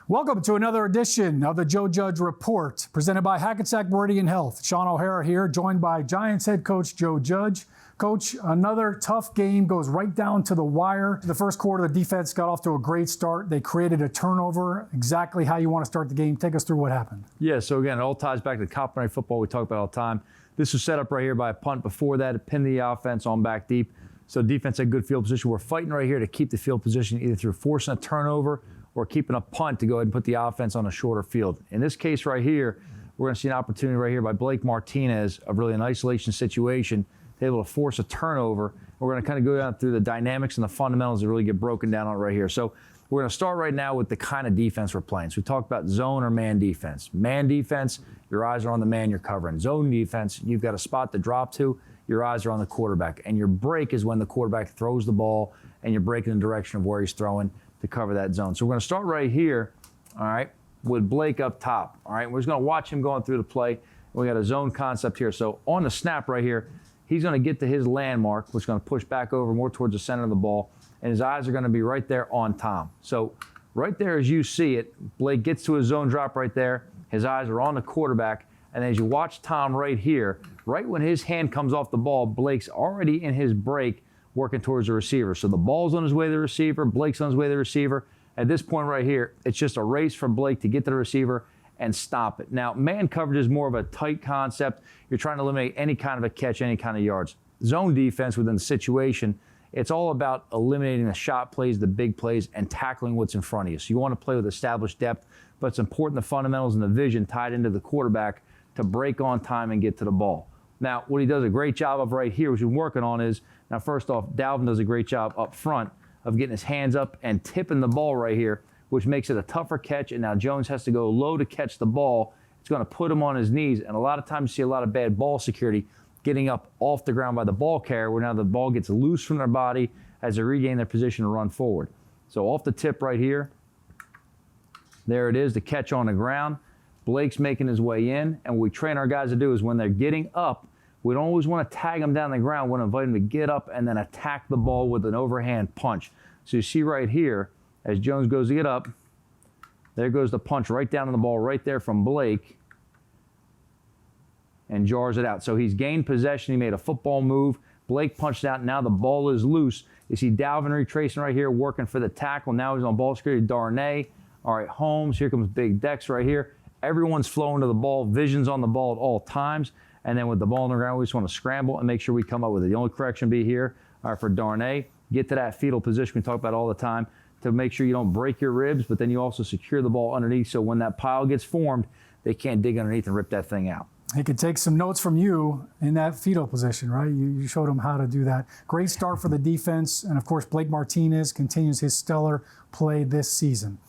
Welcome to another edition of the Joe Judge Report, presented by Hackensack Meridian Health. Sean O'Hara here, joined by Giants head coach Joe Judge. Coach, another tough game goes right down to the wire. The first quarter, the defense got off to a great start. They created a turnover, exactly how you want to start the game. Take us through what happened. Yeah, so again, it all ties back to complementary football we talk about all the time. This was set up right here by a punt. Before that, a pin the offense on back deep. So defense had good field position. We're fighting right here to keep the field position either through forcing a turnover or keeping a punt to go ahead and put the offense on a shorter field. In this case right here, we're going to see an opportunity right here by Blake Martinez of really an isolation situation to be able to force a turnover. We're going to kind of go down through the dynamics and the fundamentals that really get broken down on right here. So we're going to start right now with the kind of defense we're playing. So we talked about zone or man defense. Man defense, your eyes are on the man you're covering. Zone defense, you've got a spot to drop to. Your eyes are on the quarterback. And your break is when the quarterback throws the ball and you're breaking the direction of where he's throwing to cover that zone. So we're going to start right here, all right, with Blake up top. All right, we're just going to watch him going through the play. We got a zone concept here. So on the snap right here, he's going to get to his landmark, which is going to push back over more towards the center of the ball, and his eyes are going to be right there on Tom. So right there as you see it, Blake gets to his zone drop right there. His eyes are on the quarterback, and as you watch Tom right here, right when his hand comes off the ball, Blake's already in his break working towards the receiver. So the ball's on his way to the receiver, Blake's on his way to the receiver. At this point right here, it's just a race for Blake to get to the receiver and stop it. Now, man coverage is more of a tight concept. You're trying to eliminate any kind of a catch, any kind of yards. Zone defense within the situation, it's all about eliminating the shot plays, the big plays, and tackling what's in front of you. So you want to play with established depth, but it's important the fundamentals and the vision tied into the quarterback to break on time and get to the ball. Now, what he does a great job of right here, which we're working on is, now first off, Dalvin does a great job up front of getting his hands up and tipping the ball right here, which makes it a tougher catch, and now Jones has to go low to catch the ball. It's going to put him on his knees, and a lot of times you see a lot of bad ball security getting up off the ground by the ball carrier, where now the ball gets loose from their body as they regain their position to run forward. So off the tip right here, there it is, the catch on the ground. Blake's making his way in, and what we train our guys to do is when they're getting up, we don't always want to tag them down the ground. We want to invite them to get up and then attack the ball with an overhand punch. So you see right here, as Jones goes to get up, there goes the punch right down on the ball right there from Blake and jars it out. So he's gained possession. He made a football move. Blake punched out. Now the ball is loose. You see Dalvin retracing right here, working for the tackle. Now he's on ball security. Darnay. All right, Holmes. Here comes Big Dex right here. Everyone's flowing to the ball. Vision's on the ball at all times. And then with the ball on the ground, we just want to scramble and make sure we come up with it. The only correction be here, all right, for Darnay, get to that fetal position we talk about all the time to make sure you don't break your ribs, but then you also secure the ball underneath so when that pile gets formed, they can't dig underneath and rip that thing out. He could take some notes from you in that fetal position, right? You showed him how to do that. Great start for the defense. And, of course, Blake Martinez continues his stellar play this season.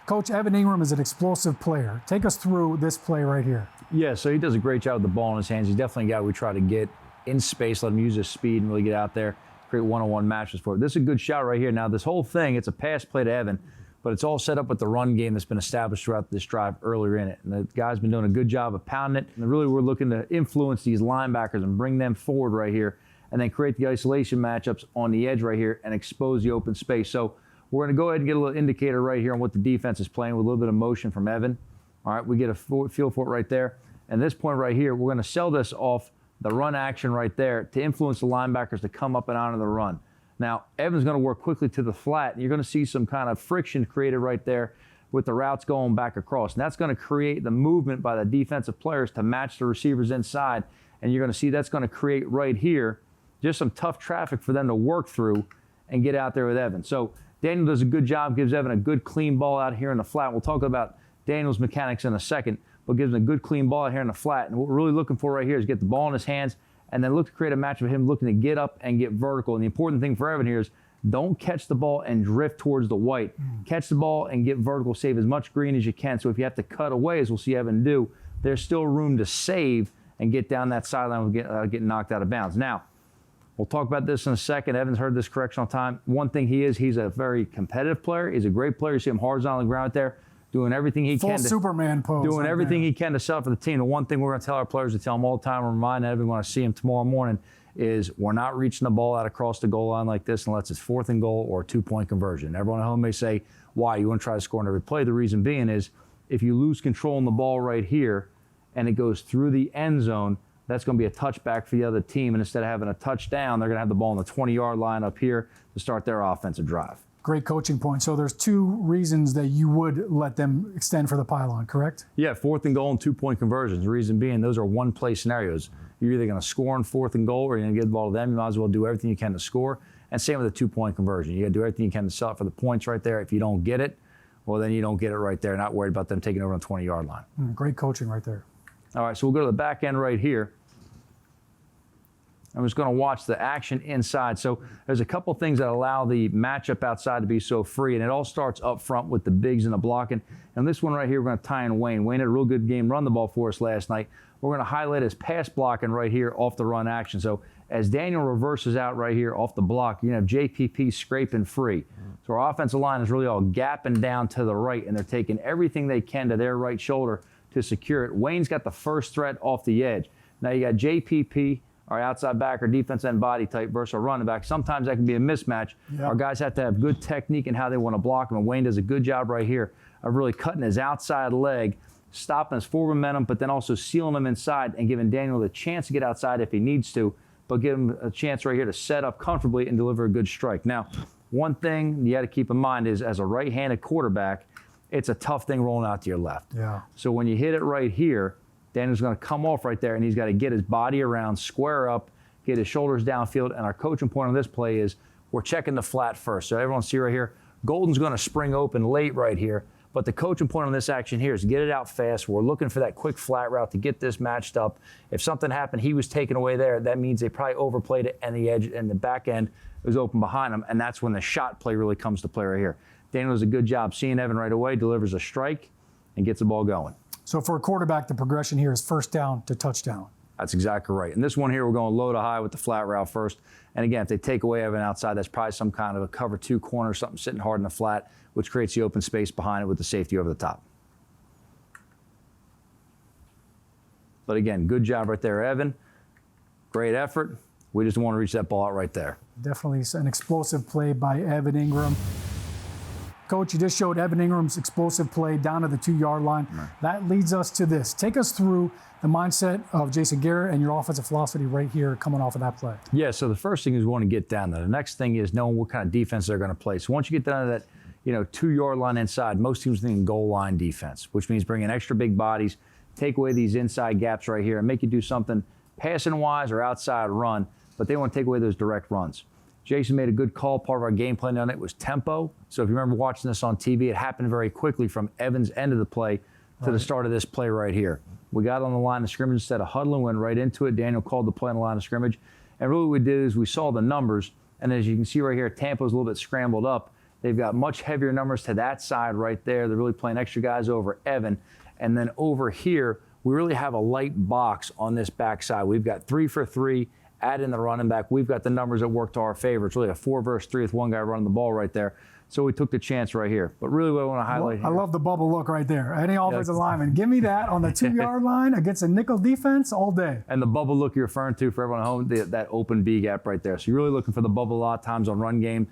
Coach, Evan Ingram is an explosive player. Take us through this play right here. Yeah, so he does a great job with the ball in his hands. He's definitely a guy we try to get in space, let him use his speed and really get out there, create one-on-one matches for it. This is a good shot right here. Now, this whole thing, it's a pass play to Evan, but it's all set up with the run game that's been established throughout this drive earlier in it. And the guy's been doing a good job of pounding it. And really, we're looking to influence these linebackers and bring them forward right here and then create the isolation matchups on the edge right here and expose the open space. So we're going to go ahead and get a little indicator right here on what the defense is playing with a little bit of motion from Evan. All right, we get a feel for it right there. And this point right here, we're going to sell this off the run action right there to influence the linebackers to come up and out of the run. Now, Evan's going to work quickly to the flat, and you're going to see some kind of friction created right there with the routes going back across. And that's going to create the movement by the defensive players to match the receivers inside. And you're going to see that's going to create right here just some tough traffic for them to work through and get out there with Evan. So Daniel does a good job, gives Evan a good clean ball out here in the flat. We'll talk about Daniel's mechanics in a second, but gives him a good clean ball out here in the flat. And what we're really looking for right here is get the ball in his hands and then look to create a match of him looking to get up and get vertical. And the important thing for Evan here is don't catch the ball and drift towards the white. Catch the ball and get vertical, save as much green as you can. So if you have to cut away, as we'll see Evan do, there's still room to save and get down that sideline without getting knocked out of bounds. Now, we'll talk about this in a second. Evan's heard this correction all the time. One thing he's a very competitive player. He's a great player. You see him horizontal on the ground there, doing everything he can. Full Superman pose. Doing everything he can to sell for the team. The one thing we're going to tell our players, to tell them all the time, and remind everyone I see him tomorrow morning, is we're not reaching the ball out across the goal line like this unless it's 4th and goal or a 2-point conversion. Everyone at home may say, why? You want to try to score on every play. The reason being is if you lose control in the ball right here and it goes through the end zone, that's going to be a touchback for the other team. And instead of having a touchdown, they're going to have the ball on the 20-yard line up here to start their offensive drive. Great coaching point. So there's 2 reasons that you would let them extend for the pylon, correct? Yeah, 4th and goal and 2-point conversions. The reason being, those are one-play scenarios. You're either going to score on 4th and goal or you're going to get the ball to them. You might as well do everything you can to score. And same with the 2-point conversion. You got to do everything you can to sell it for the points right there. If you don't get it, well, then you don't get it right there. Not worried about them taking over on the 20-yard line. Great coaching right there. All right, so we'll go to the back end right here. I'm just going to watch the action inside. So there's a couple things that allow the matchup outside to be so free, and it all starts up front with the bigs and the blocking. And this one right here, we're going to tie in Wayne. Wayne had a real good game, run the ball for us last night. We're going to highlight his pass blocking right here off the run action. So as Daniel reverses out right here off the block, you're going to have JPP scraping free. So our offensive line is really all gapping down to the right, and they're taking everything they can to their right shoulder to secure it. Wayne's got the first threat off the edge. Now you got JPP, our outside back or defense end body type versus a running back. Sometimes that can be a mismatch. Yep. Our guys have to have good technique in how they want to block him, and Wayne does a good job right here of really cutting his outside leg, stopping his forward momentum, but then also sealing him inside and giving Daniel the chance to get outside if he needs to, but give him a chance right here to set up comfortably and deliver a good strike. Now, one thing you got to keep in mind is as a right-handed quarterback, it's a tough thing rolling out to your left. Yeah. So when you hit it right here, Daniel's going to come off right there, and he's got to get his body around, square up, get his shoulders downfield. And our coaching point on this play is we're checking the flat first. So everyone see right here, Golden's going to spring open late right here. But the coaching point on this action here is get it out fast. We're looking for that quick flat route to get this matched up. If something happened, he was taken away there. That means they probably overplayed it, and the edge and the back end was open behind him. And that's when the shot play really comes to play right here. Daniel does a good job seeing Evan right away, delivers a strike, and gets the ball going. So for a quarterback, the progression here is first down to touchdown. That's exactly right. And this one here, we're going low to high with the flat route first. And again, if they take away Evan outside, that's probably some kind of a cover 2 corner, something sitting hard in the flat, which creates the open space behind it with the safety over the top. But again, good job right there, Evan. Great effort. We just want to reach that ball out right there. Definitely an explosive play by Evan Ingram. Coach, you just showed Evan Ingram's explosive play down to the 2-yard line. Right. That leads us to this. Take us through the mindset of Jason Garrett and your offensive philosophy right here coming off of that play. Yeah, so the first thing is we want to get down there. The next thing is knowing what kind of defense they're going to play. So once you get down to that 2-yard line inside, most teams think goal line defense, which means bring in extra big bodies, take away these inside gaps right here, and make you do something passing-wise or outside run, but they want to take away those direct runs. Jason made a good call. Part of our game plan on it was tempo. So if you remember watching this on TV, it happened very quickly from Evan's end of the play to the start of this play right here. We got on the line of scrimmage instead of huddling, went right into it. Daniel called the play on the line of scrimmage. And really what we did is we saw the numbers. And as you can see right here, Tampa's a little bit scrambled up. They've got much heavier numbers to that side right there. They're really playing extra guys over Evan. And then over here, we really have a light box on this backside. We've got 3 for 3. Add in the running back. We've got the numbers that work to our favor. It's really a 4 versus 3 with one guy running the ball right there. So we took the chance right here. But really what I want to highlight here. I love the bubble look right there. Any offensive lineman, give me that on the 2-yard line against a nickel defense all day. And the bubble look you're referring to for everyone at home, that open B gap right there. So you're really looking for the bubble a lot of times on run game.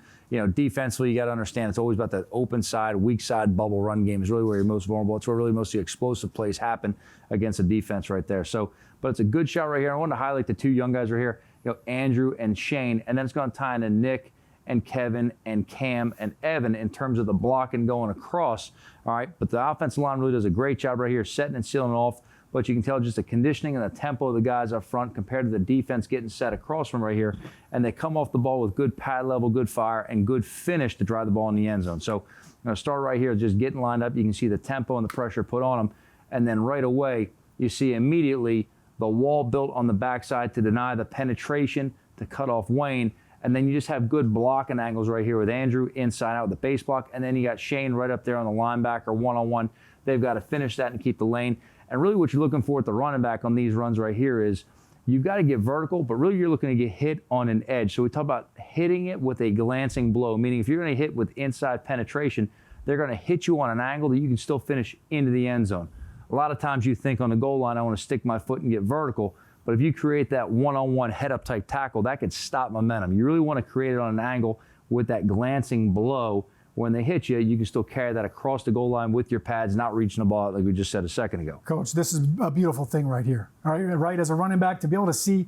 Defensively, you got to understand it's always about that open side, weak side bubble run game is really where you're most vulnerable. It's where really most of the explosive plays happen against a defense right there. So, but it's a good shot right here. I want to highlight the 2 young guys right here. Andrew and Shane, and then it's going to tie into Nick and Kevin and Cam and Evan in terms of the blocking going across. All right, but the offensive line really does a great job right here setting and sealing it off. But you can tell just the conditioning and the tempo of the guys up front compared to the defense getting set across from right here. And they come off the ball with good pad level, good fire, and good finish to drive the ball in the end zone. So I'm going to start right here, just getting lined up. You can see the tempo and the pressure put on them. And then right away, you see immediately the wall built on the backside to deny the penetration, to cut off Wayne. And then you just have good blocking angles right here with Andrew inside out with the base block. And then you got Shane right up there on the linebacker one-on-one. They've got to finish that and keep the lane. And really what you're looking for at the running back on these runs right here is you've got to get vertical, but really you're looking to get hit on an edge. So we talk about hitting it with a glancing blow, meaning if you're going to hit with inside penetration, they're going to hit you on an angle that you can still finish into the end zone. A lot of times you think on the goal line, I want to stick my foot and get vertical, But if you create that one-on-one head-up type tackle, that could stop momentum. You really want to create it on an angle with that glancing blow. When they hit you, you can still carry that across the goal line with your pads, not reaching the ball like we just said a second ago. Coach, this is a beautiful thing right here. All right, right, as a running back, to be able to see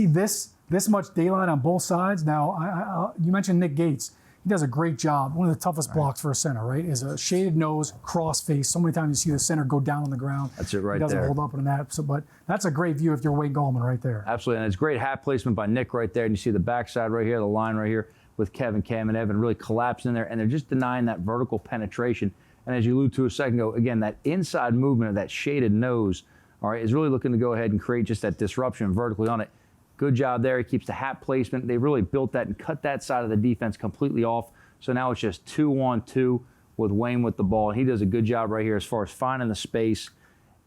this much daylight on both sides. Now, you mentioned Nick Gates. He does a great job. One of the toughest blocks for a center, right, is a shaded nose, cross face. So many times you see the center go down on the ground. That's it right there. He doesn't hold up on that. So, but that's a great view if you're Wayne Gallman right there. Absolutely, and it's great hat placement by Nick right there. And you see the backside right here, the line right here with Kevin, Cam, and Evan really collapsing in there. And they're just denying that vertical penetration. And as you alluded to a second ago, again, that inside movement of that shaded nose, all right, is really looking to go ahead and create just that disruption vertically on it. Good job there. He keeps the hat placement. They really built that and cut that side of the defense completely off. So now it's just 2-on-2 with Wayne with the ball. And he does a good job right here as far as finding the space,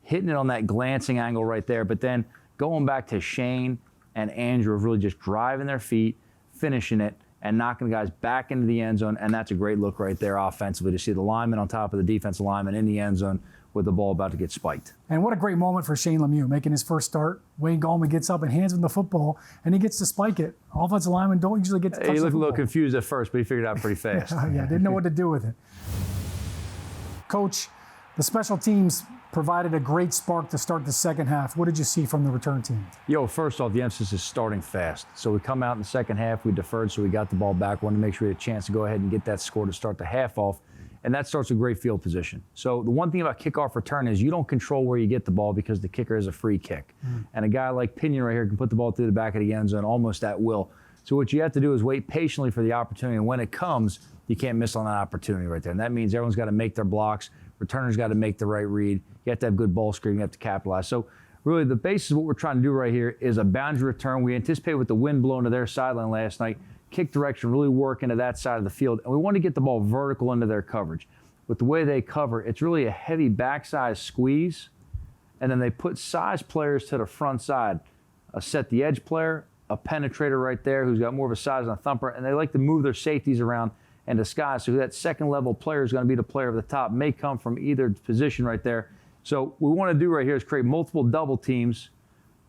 hitting it on that glancing angle right there. But then going back to Shane and Andrew of really just driving their feet, finishing it, and knocking the guys back into the end zone. And that's a great look right there offensively to see the lineman on top of the defensive lineman in the end zone with the ball about to get spiked. And what a great moment for Shane Lemieux making his first start. Wayne Gallman gets up and hands him the football, and he gets to spike it. Offensive linemen don't usually get to touch the football. He looked a little confused at first, but he figured it out pretty fast. Yeah, didn't know what to do with it. Coach, the special teams provided a great spark to start the second half. What did you see from the return team? First off, the emphasis is starting fast. So we come out in the second half, we deferred, so we got the ball back. Wanted to make sure we had a chance to go ahead and get that score to start the half off. And that starts with great field position. So the one thing about kickoff return is you don't control where you get the ball because the kicker is a free kick. And a guy like Pinion right here can put the ball through the back of the end zone almost at will. So what you have to do is wait patiently for the opportunity. And when it comes, you can't miss on that opportunity right there. And that means everyone's got to make their blocks. Returners got to make the right read. You have to have good ball screening. You have to capitalize. So really the basis of what we're trying to do right here is a boundary return. We anticipate with the wind blowing to their sideline last night, kick direction really work into that side of the field. And we want to get the ball vertical into their coverage. With the way they cover, it's really a heavy backside squeeze. And then they put size players to the front side. A set the edge player, a penetrator right there who's got more of a size and a thumper. And they like to move their safeties around and disguise. So that second level player is going to be the player of the top, may come from either position right there. So what we want to do right here is create multiple double teams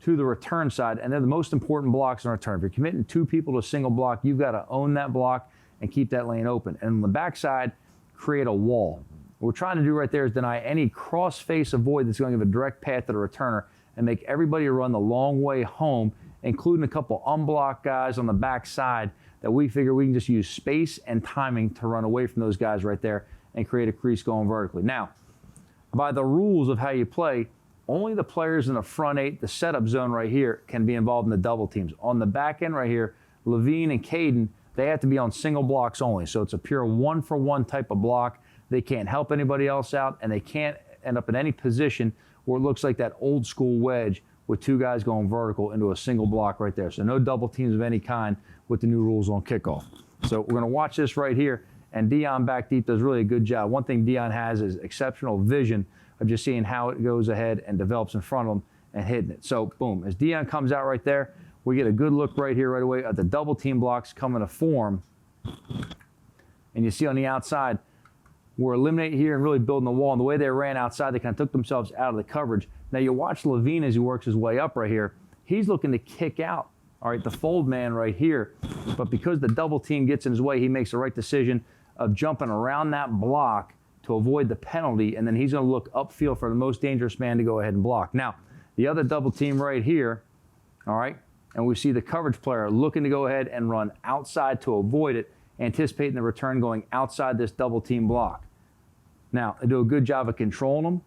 to the return side, and they're the most important blocks in return. If you're committing two people to a single block, you've got to own that block and keep that lane open. And on the backside, create a wall. What we're trying to do right there is deny any cross-face avoid that's going to give a direct path to the returner and make everybody run the long way home, including a couple unblocked guys on the backside that we figure we can just use space and timing to run away from those guys right there and create a crease going vertically. Now, by the rules of how you play, only the players in the front eight, the setup zone right here, can be involved in the double teams. On the back end right here, Levine and Caden, they have to be on single blocks only. So it's a pure one-for-one type of block. They can't help anybody else out, and they can't end up in any position where it looks like that old school wedge with two guys going vertical into a single block right there. So no double teams of any kind with the new rules on kickoff. So we're going to watch this right here, and Dion back deep does really a good job. One thing Dion has is exceptional vision of just seeing how it goes ahead and develops in front of him and hitting it. So boom, as Dion comes out right there, we get a good look right here right away at the double team blocks coming to form. And you see on the outside, we're eliminating here and really building the wall. And the way they ran outside, they kind of took themselves out of the coverage. Now you watch Levine as he works his way up right here. He's looking to kick out, all right, the fold man right here. But because the double team gets in his way, he makes the right decision of jumping around that block to avoid the penalty. And then he's going to look upfield for the most dangerous man to go ahead and block. Now, the other double team right here, all right, and we see the coverage player looking to go ahead and run outside to avoid it, anticipating the return going outside this double team block. Now, they do a good job of controlling them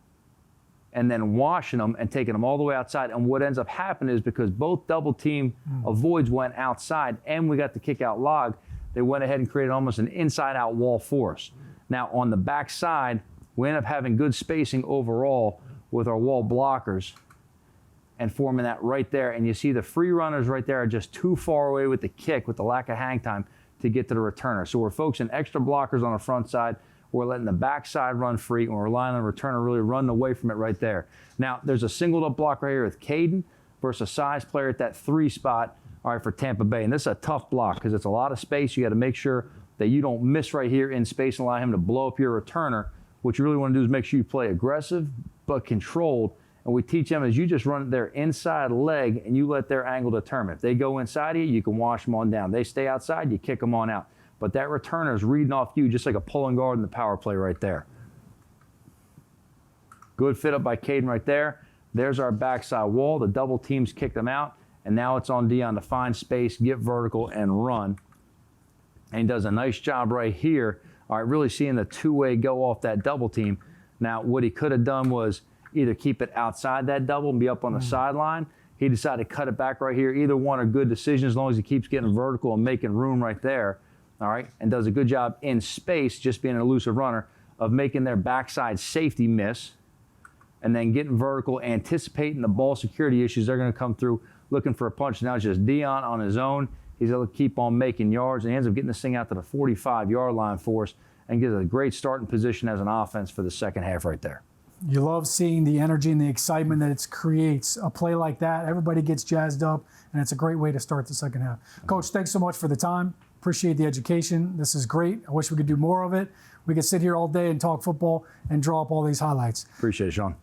and then washing them and taking them all the way outside. And what ends up happening is because both double team avoids went outside and we got the kick out log, they went ahead and created almost an inside out wall for us. Now, on the back side, we end up having good spacing overall with our wall blockers and forming that right there. And you see the free runners right there are just too far away with the kick, with the lack of hang time to get to the returner. So we're focusing extra blockers on the front side. We're letting the backside run free, and we're relying on the returner really run away from it right there. Now, there's a singled up block right here with Caden versus a size player at that 3 spot, all right, for Tampa Bay. And this is a tough block because it's a lot of space. You got to make sure that you don't miss right here in space and allow him to blow up your returner. What you really want to do is make sure you play aggressive but controlled And we teach them is you just run their inside leg and you let their angle determine. If they go inside of you, you can wash them on down. They stay outside, you kick them on out. But that returner is reading off you just like a pulling guard in the power play right there. Good fit up by Caden right there. There's our backside wall. The double teams kick them out. And now it's on Dion to find space, get vertical, and run. And he does a nice job right here. All right, really seeing the two-way go off that double team. Now, what he could have done was either keep it outside that double and be up on the sideline. He decided to cut it back right here. Either one are good decisions as long as he keeps getting vertical and making room right there. All right, and does a good job in space, just being an elusive runner, of making their backside safety miss and then getting vertical, anticipating the ball security issues. They're going to come through looking for a punch. Now it's just Dion on his own. He's able to keep on making yards, and he ends up getting this thing out to the 45-yard line for us and gives a great starting position as an offense for the second half right there. You love seeing the energy and the excitement that it creates. A play like that, everybody gets jazzed up, and it's a great way to start the second half. Coach, thanks so much for the time. Appreciate the education. This is great. I wish we could do more of it. We could sit here all day and talk football and draw up all these highlights. Appreciate it, Sean.